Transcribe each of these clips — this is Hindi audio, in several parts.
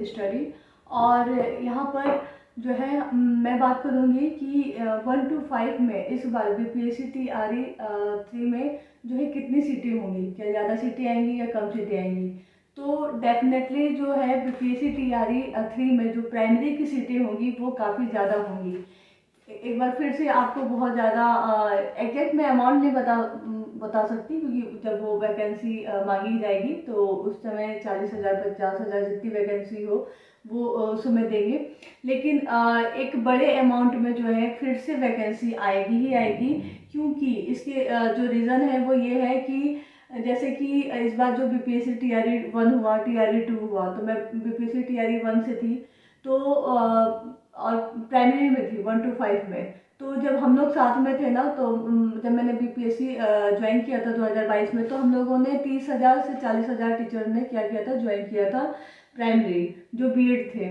स्टडी। और यहाँ पर जो है मैं बात करूँगी कि 1 to 5 में इस बार बीपीएससी टीआरई 3 में जो है कितनी सीटें होंगी, क्या ज़्यादा सीटें आएंगी या कम सीटें आएंगी। तो डेफिनेटली जो है बीपीएससी टीआरई 3 में जो प्राइमरी की सीटें होंगी वो काफ़ी ज़्यादा होंगी। एक बार फिर से आपको बहुत ज़्यादा एग्जैक्ट मैं अमाउंट नहीं बता सकती, क्योंकि जब वो वैकेंसी मांगी जाएगी तो उस समय 40,000 50,000 जितनी वैकेंसी हो वो उस समय देंगे। लेकिन एक बड़े अमाउंट में जो है फिर से वैकेंसी आएगी ही आएगी, क्योंकि इसके जो रीज़न है वो ये है कि जैसे कि इस बार जो बीपीएससी टीआरई 1 हुआ, टीआरई 2 हुआ, तो मैं बीपीएससी टीआरई 1 से थी, तो और प्राइमरी में थी 1 to 5 में। तो जब हम लोग साथ में थे ना, तो जब मैंने बीपीएससी ज्वाइन किया था 2022 में, तो हम लोगों ने 30,000 से 40,000 टीचर ने क्या किया था, ज्वाइन किया था प्राइमरी जो बीएड थे।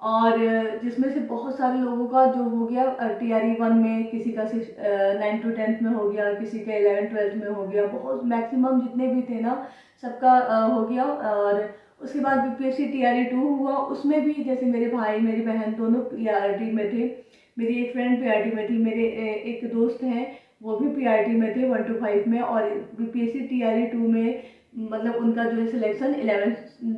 और जिसमें से बहुत सारे लोगों का जो हो गया टीआरई 1 में, किसी का 9 to 10 में हो गया, किसी का 11 12 में हो गया, बहुत मैक्सिमम जितने भी थे ना सबका हो गया। और उसके बाद बीपीएससी टीआरई 2 हुआ, उसमें भी जैसे मेरे भाई मेरी बहन दोनों पीआरटी में थे, मेरी एक फ्रेंड पीआरटी में थी, मेरे एक दोस्त हैं वो भी पीआरटी में थे 1 to 5 में। और बीपीएससी टीआरई 2 में मतलब उनका जो है सिलेक्शन 11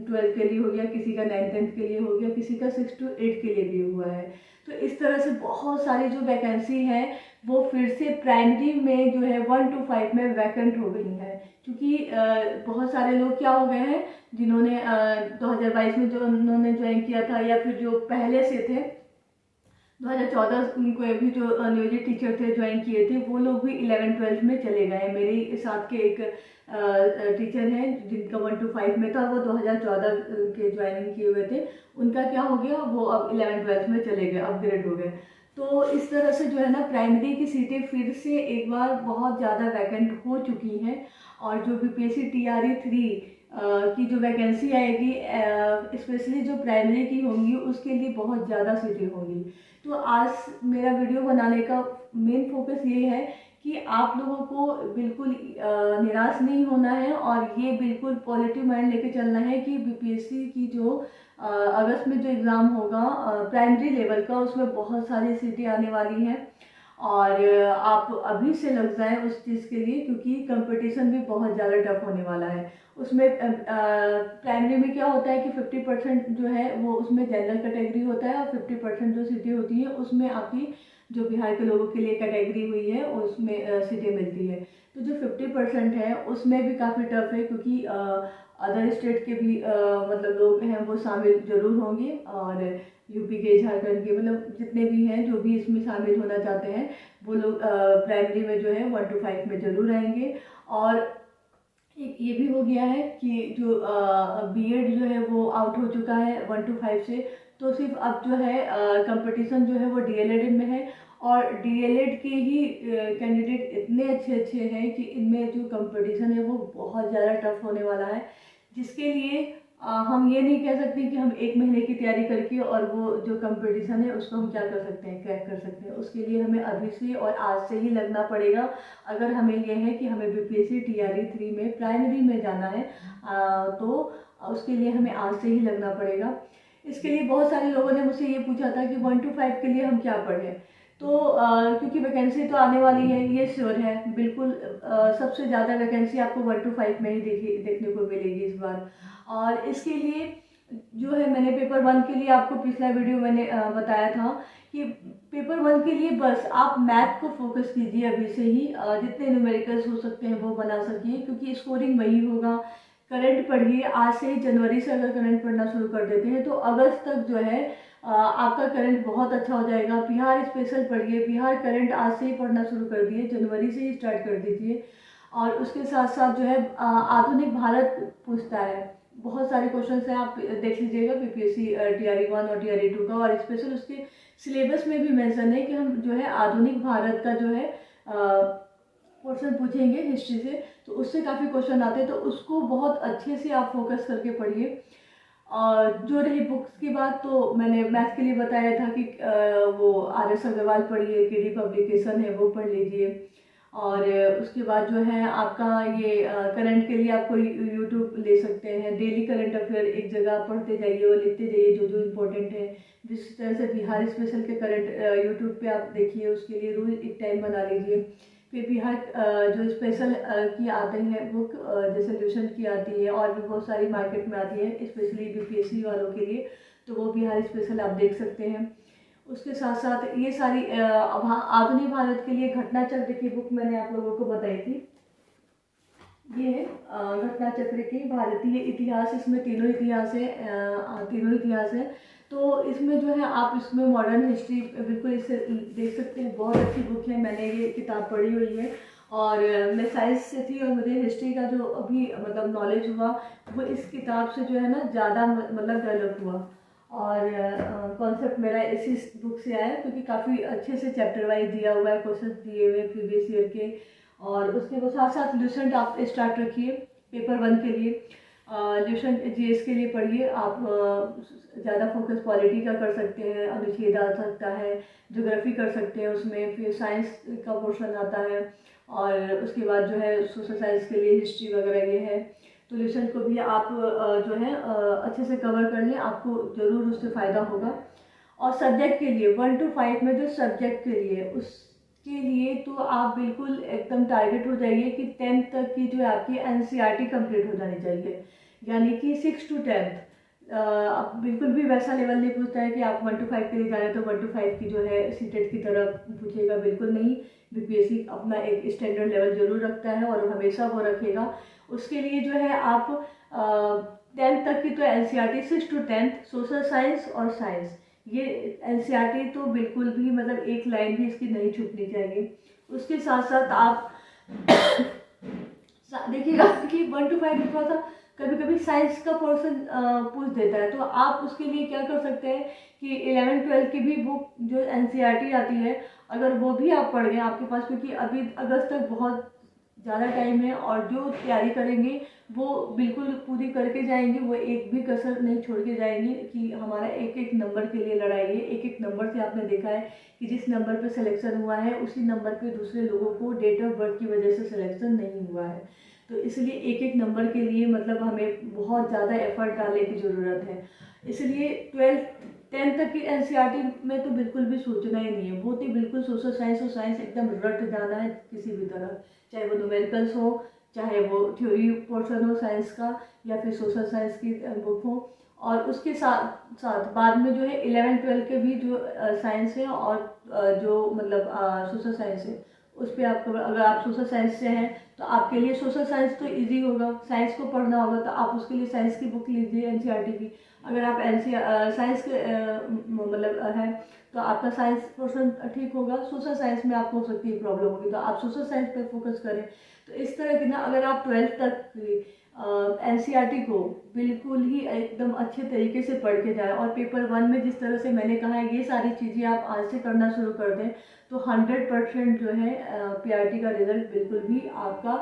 12 के लिए हो गया, किसी का 9 10 के लिए हो गया, किसी का 6 to 8 के लिए भी हुआ है। तो इस तरह से बहुत सारी जो वैकेंसी है वो फिर से प्राइमरी में जो है 1 to 5 में वैकेंट हो गई है, क्योंकि बहुत सारे लोग क्या हो गए हैं जिन्होंने 2022 में जो उन्होंने ज्वाइन किया था, या फिर जो पहले से थे 2014 को भी जो न्यूली टीचर थे ज्वाइन किए थे, वो लोग भी 11 12 में चले गए। मेरे साथ के एक टीचर हैं जिनका 1 to 5 में था, वो 2014 के ज्वाइनिंग किए हुए थे, उनका क्या हो गया, वो अब 11 12 में चले गए, अपग्रेड हो गए। तो इस तरह से जो है ना प्राइमरी की सीटें फिर से एक बार बहुत ज़्यादा वैकेंट हो चुकी हैं। और जो बीपीएससी टीआरई 3 की जो वैकेंसी आएगी स्पेशली जो प्राइमरी की होंगी उसके लिए बहुत ज़्यादा सीटें होंगी। तो आज मेरा वीडियो बनाने का मेन फोकस ये है कि आप लोगों को बिल्कुल निराश नहीं होना है, और ये बिल्कुल पॉजिटिव माइंड लेके चलना है कि बीपीएससी की जो अगस्त में जो एग्ज़ाम होगा प्राइमरी लेवल का, उसमें बहुत सारी सीटें आने वाली हैं। और आप अभी से लग जाएं उस चीज़ के लिए, क्योंकि कंपटीशन भी बहुत ज़्यादा टफ होने वाला है। उसमें प्राइमरी में क्या होता है कि 50% जो है वो उसमें जनरल कैटेगरी होता है, और 50% जो सीटें होती हैं उसमें आपकी जो बिहार के लोगों के लिए कैटेगरी हुई है उसमें सीटें मिलती है। तो जो 50% है उसमें भी काफ़ी टफ है, क्योंकि अदर स्टेट के भी मतलब लोग हैं वो शामिल जरूर होंगे, और यूपी के, झारखंड के, मतलब जितने भी हैं जो भी इसमें शामिल होना चाहते हैं वो लोग प्राइमरी में जो है 1 to 5 में ज़रूर आएंगे। और एक ये भी हो गया है कि जो बीएड जो है वो आउट हो चुका है 1 to 5 से, तो सिर्फ अब जो है कंपटीशन जो है वो डीएलएड में है। और डीएलएड के ही कैंडिडेट इतने अच्छे अच्छे हैं कि इनमें जो कंपटीशन है वो बहुत ज़्यादा टफ होने वाला है, जिसके लिए हम ये नहीं कह सकते कि हम 1 महीने की तैयारी करके और वो जो कंपटीशन है उसको हम क्या कर सकते हैं, क्रैक कर सकते हैं। उसके लिए हमें अभी से और आज से ही लगना पड़ेगा। अगर हमें ये है कि हमें बीपीएससी टीआरई 3 में प्राइमरी में जाना है तो उसके लिए हमें आज से ही लगना पड़ेगा। इसके लिए बहुत सारे लोगों ने मुझसे ये पूछा था कि 1 to 5 के लिए हम क्या पढ़ें। तो क्योंकि वैकेंसी तो आने वाली है ये श्योर है बिल्कुल, सबसे ज़्यादा वैकेंसी आपको 1 to 5 में ही देखने को मिलेगी इस बार। और इसके लिए जो है मैंने पेपर 1 के लिए आपको पिछला वीडियो मैंने बताया था कि पेपर 1 के लिए बस आप मैथ को फोकस कीजिए अभी से ही, जितने न्यूमेरिकल्स हो सकते हैं वो बना सकिए, क्योंकि स्कोरिंग वही होगा। करंट पढ़िए आज से ही, जनवरी से अगर करंट पढ़ना शुरू कर देते हैं तो अगस्त तक जो है आपका करंट बहुत अच्छा हो जाएगा। बिहार स्पेशल पढ़िए, बिहार करंट आज से ही पढ़ना शुरू कर दिए, जनवरी से ही स्टार्ट कर दीजिए। और उसके साथ साथ जो है आधुनिक भारत पूछता है, बहुत सारे क्वेश्चन हैं, आप देख लीजिएगा बीपीएससी टीआरई 1 और टीआरई 2 का। और स्पेशल उसके सिलेबस में भी मेंशन है कि हम जो है आधुनिक भारत का जो है क्वेश्चन पूछेंगे हिस्ट्री से, तो उससे काफ़ी क्वेश्चन आते हैं, तो उसको बहुत अच्छे से आप फोकस करके पढ़िए। और जो रही बुक्स की बात, तो मैंने मैथ के लिए बताया था कि वो आर एस अग्रवाल पढ़िए, केडी पब्लिकेशन है वो पढ़ लीजिए। और उसके बाद जो है आपका ये करंट के लिए आप कोई यूट्यूब ले सकते हैं। डेली करंट अफेयर एक जगह पढ़ते जाइए और लिखते जाइए जो जो इम्पोर्टेंट है। जिस तरह से बिहार स्पेशल के करंट यूट्यूब पे आप देखिए, उसके लिए रोज़ एक टाइम बना लीजिए। फिर बिहार जो स्पेशल की आते हैं बुक, जैसे ट्यूशन की आती है और भी बहुत सारी मार्केट में आती है स्पेशली बीपीएससी वालों के लिए, तो वो बिहार स्पेशल आप देख सकते हैं। उसके साथ साथ ये सारी आधुनिक भारत के लिए घटना चक्र की बुक मैंने आप लोगों को बताई थी। ये है घटना चक्र की भारतीय इतिहास, इसमें तीनों इतिहास है, तीनों इतिहास है। तो इसमें जो है आप इसमें मॉडर्न हिस्ट्री बिल्कुल इससे देख सकते हैं। बहुत अच्छी बुक है, मैंने ये किताब पढ़ी हुई है। और मैं साइंस से थी और मुझे हिस्ट्री का जो अभी मतलब नॉलेज हुआ वो इस किताब से जो है ना ज़्यादा मतलब डेवलप हुआ। और कॉन्सेप्ट मेरा इसी बुक से आया, क्योंकि काफ़ी अच्छे से चैप्टर वाइज दिया हुआ है, क्वेश्चन दिए हुए प्रीवियस ईयर के। और उसके साथ साथ ल्यूसेंट आप स्टार्ट रखिए पेपर 1 के लिए। ल्यूसेंट जीएस के लिए पढ़िए आप। ज़्यादा फोकस पॉलिटी का कर सकते हैं, अनुच्छेद आ सकता है, ज्योग्राफी कर सकते हैं उसमें, फिर साइंस का पोर्शन आता है, और उसके बाद जो है सोशल साइंस के लिए हिस्ट्री वगैरह ये है। तो ल्यूसेंट को भी आप जो है अच्छे से कवर कर लें, आपको ज़रूर उससे फ़ायदा होगा। और सब्जेक्ट के लिए 1 to 5 में जो सब्जेक्ट के लिए उसके लिए तो आप बिल्कुल एकदम टारगेट हो जाइए कि 10th तक की जो आपकी एनसीईआरटी कंप्लीट हो जानी चाहिए, यानी कि 6 to 10th। अब बिल्कुल भी वैसा लेवल नहीं पूछता है कि आप 1 to 5 के लिए जा रहे हैं तो 1 to 5 की जो है सीटेट की तरह पूछेगा, बिल्कुल नहीं। बीपीएससी अपना एक स्टैंडर्ड लेवल जरूर रखता है और हमेशा वो रखेगा। उसके लिए जो है आप 10th तक की तो NCERT 6 to 10th social science और साइंस, ये एनसीईआरटी तो बिल्कुल भी मतलब एक लाइन भी इसकी नहीं छूटनी चाहिए। उसके साथ साथ आप देखिएगा कि 1 to 5 में थोड़ा सा कभी कभी साइंस का पोर्शन पूछ देता है, तो आप उसके लिए क्या कर सकते हैं कि 11th-12th की भी बुक जो एनसीईआरटी आती है, अगर वो भी आप पढ़ गए आपके पास, क्योंकि अभी अगस्त तक बहुत ज़्यादा टाइम है और जो तैयारी करेंगे वो बिल्कुल पूरी करके जाएंगे, वो एक भी कसर नहीं छोड़ के जाएंगे कि हमारा एक एक नंबर के लिए लड़ाई है। एक एक नंबर से आपने देखा है कि जिस नंबर पे सिलेक्शन हुआ है उसी नंबर पे दूसरे लोगों को डेट ऑफ बर्थ की वजह से सिलेक्शन नहीं हुआ है। तो इसलिए एक एक नंबर के लिए मतलब हमें बहुत ज़्यादा एफर्ट डालने की ज़रूरत है। इसलिए 10th तक की एनसीईआरटी में तो बिल्कुल भी सोचना ही नहीं है, वो तो बिल्कुल सोशल साइंस और साइंस एकदम रट जाना है किसी भी तरह, चाहे वो न्यूमेरिकल्स हो, चाहे वो थ्योरी पोर्शन हो साइंस का, या फिर सोशल साइंस की बुक हो। और उसके साथ साथ बाद में जो है 11th-12th के भी जो साइंस है और जो मतलब सोशल साइंस है उस पर आपको, अगर आप सोशल साइंस से हैं तो आपके लिए सोशल साइंस तो इजी होगा। साइंस को पढ़ना होगा तो आप उसके लिए साइंस की बुक लीजिए एनसीईआरटी की। अगर आप साइंस के मतलब है तो आपका साइंस पोर्शन ठीक होगा। सोशल साइंस में आपको हो सकती है प्रॉब्लम होगी, तो आप सोशल साइंस पर फोकस करें। तो इस तरह की ना, अगर आप 12th तक एनसीईआरटी को बिल्कुल ही एकदम अच्छे तरीके से पढ़ के जाए और पेपर 1 में जिस तरह से मैंने कहा है ये सारी चीज़ें आप आज से करना शुरू कर दें, तो 100% जो है पीआरटी का रिजल्ट बिल्कुल भी आपका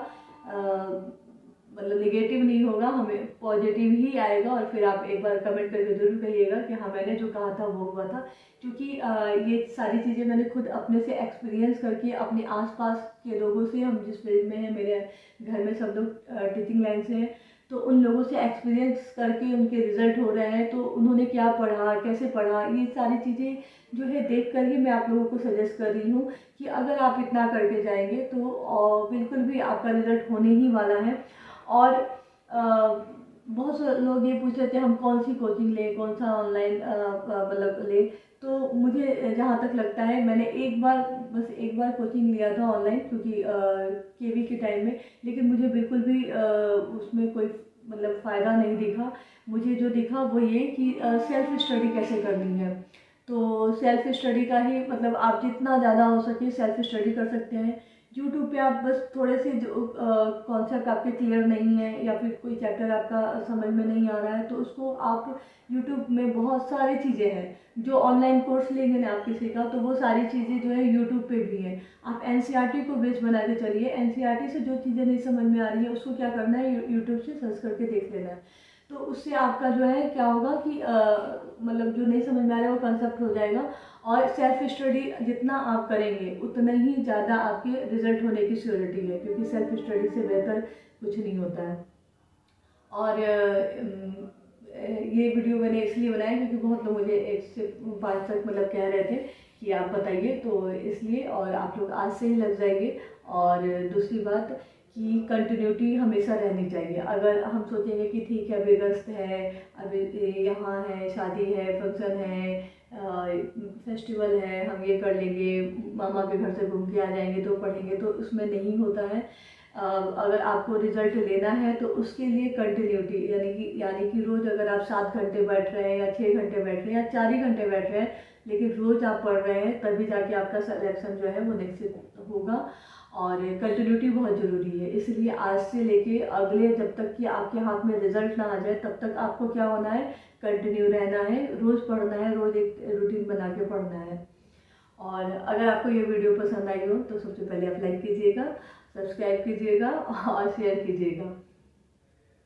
मतलब नेगेटिव नहीं होगा, हमें पॉजिटिव ही आएगा। और फिर आप एक बार कमेंट करके जरूर कहिएगा कि हाँ मैंने जो कहा था वो हुआ था, क्योंकि ये सारी चीज़ें मैंने खुद अपने से एक्सपीरियंस करके अपने आसपास के लोगों से, हम जिस फील्ड में हैं, मेरे घर में सब लोग टीचिंग लाइन से हैं, तो उन लोगों से एक्सपीरियंस करके उनके रिजल्ट हो रहे हैं, तो उन्होंने क्या पढ़ा, कैसे पढ़ा, ये सारी चीज़ें जो है देख कर ही मैं आप लोगों को सजेस्ट कर रही हूँ कि अगर आप इतना करके जाएंगे तो बिल्कुल भी आपका रिजल्ट होने ही वाला है। और बहुत से लोग ये पूछ रहे थे हम कौन सी कोचिंग लें, कौन सा ऑनलाइन मतलब लें। तो मुझे जहाँ तक लगता है, मैंने बस एक बार कोचिंग लिया था ऑनलाइन, क्योंकि केवी के टाइम में, लेकिन मुझे बिल्कुल भी उसमें कोई मतलब फ़ायदा नहीं दिखा। मुझे जो दिखा वो ये कि सेल्फ स्टडी कैसे करनी है। तो सेल्फ स्टडी का ही मतलब आप जितना ज़्यादा हो सके सेल्फ स्टडी कर सकते हैं। यूट्यूब पे आप बस थोड़े से जो कॉन्सेप्ट आपके क्लियर नहीं है या फिर कोई चैप्टर आपका समझ में नहीं आ रहा है, तो उसको आप यूट्यूब में बहुत सारी चीज़ें हैं जो ऑनलाइन कोर्स लेंगे ना आप किसी का, तो वो सारी चीज़ें जो है यूट्यूब पे भी हैं। आप एनसीईआरटी को बेस बना के चलिए, एनसीईआरटी से जो चीज़ें नहीं समझ में आ रही है उसको क्या करना है, यूट्यूब से सर्च करके देख लेना है। तो उससे आपका जो है क्या होगा कि मतलब जो नहीं समझ में आ रहा है वो कंसेप्ट हो जाएगा। और सेल्फ स्टडी जितना आप करेंगे उतना ही ज़्यादा आपके रिजल्ट होने की श्योरिटी है, क्योंकि सेल्फ स्टडी से बेहतर कुछ नहीं होता है। और ये वीडियो मैंने इसलिए बनाया क्योंकि बहुत लोग मुझे 1 से 5 तक मतलब कह रहे थे कि आप बताइए, तो इसलिए। और आप लोग आज से ही लग जाइए। और दूसरी बात कि कंटिन्यूटी हमेशा रहनी चाहिए। अगर हम सोचेंगे कि ठीक है अभी अगस्त है, अभी यहाँ है, शादी है, फंक्शन है, फेस्टिवल है, हम ये कर लेंगे, मामा के घर से घूम के आ जाएंगे तो पढ़ेंगे, तो उसमें नहीं होता है। अगर आपको रिजल्ट लेना है तो उसके लिए कंटिन्यूटी यानी कि रोज़ अगर आप 7 घंटे बैठ रहे हैं या 6 घंटे बैठ रहे हैं या 4 ही घंटे बैठ रहे हैं, लेकिन रोज़ आप पढ़ रहे हैं, तभी जाके आपका सिलेक्शन जो है वो निश्चित होगा। और कंटिन्यूटी बहुत ज़रूरी है, इसलिए आज से लेके अगले जब तक कि आपके हाथ में रिजल्ट ना आ जाए तब तक आपको क्या होना है, कंटिन्यू रहना है, रोज़ पढ़ना है, रोज़ एक रूटीन बना के पढ़ना है। और अगर आपको ये वीडियो पसंद आई हो तो सबसे पहले आप लाइक कीजिएगा, सब्सक्राइब कीजिएगा और शेयर कीजिएगा।